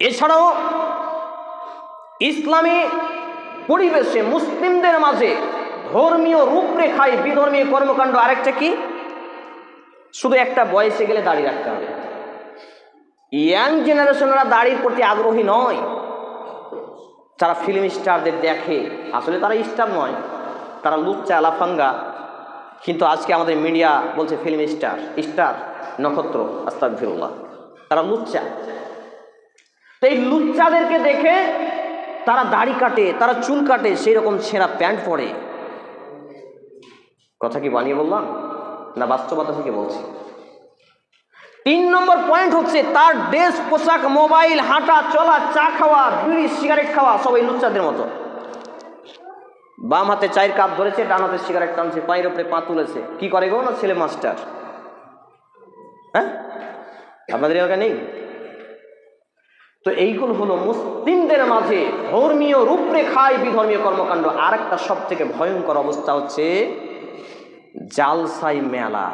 এছাড়াও ইসলামী পরিবেশে মুসলিমদের মাঝে ধর্মীয় রূপরেখায় বিধর্মীয় কর্মকাণ্ড আরেকটা কি, শুধু একটা বয়সে গেলে দাড়ি রাখতে হবে। ইয়াং জেনারেশনরা দাড়ির প্রতি আগ্রহী নয়। যারা ফিল্ম স্টারদের দেখে, আসলে তারা স্টার নয়, তারা লুচ্চা লাফাঙ্গা, কিন্তু আজকে আমাদের মিডিয়া বলছে ফিল্ম স্টার, স্টার নক্ষত্র, আস্তাগফিরুল্লাহ, তারা লুচ্চা। তো এই লুচ্চাদেরকে দেখে তারা দাড়ি কাটে, তারা চুল কাটে, সেই রকম ছেঁড়া প্যান্ট পরে। কথা কি বানিয়ে বললাম না বাস্তবতা থেকে বলছি? 3 নম্বর পয়েন্ট হচ্ছে তার ড্রেস পোশাক, মোবাইল, হাঁটা চলা, চা খাওয়া, বিড়ি সিগারেট খাওয়া সব এই লুচ্চাদের মতো। বাম হাতে চায়ের কাপ ধরেছে, ডান হাতে সিগারেট টানছে, পায়ের উপরে পা তুলেছে। কি করে গো? না ছেলে মাস্টার। হ্যাঁ, আপনাদের এলাকা নেই তো? এইগুলো হলো মুসলিমদের মাঝে ধর্মীয় রূপরেখায় বিধর্মীয় কর্মকাণ্ড। আর একটা সব থেকে ভয়ঙ্কর অবস্থা হচ্ছে জালসাই মেলা।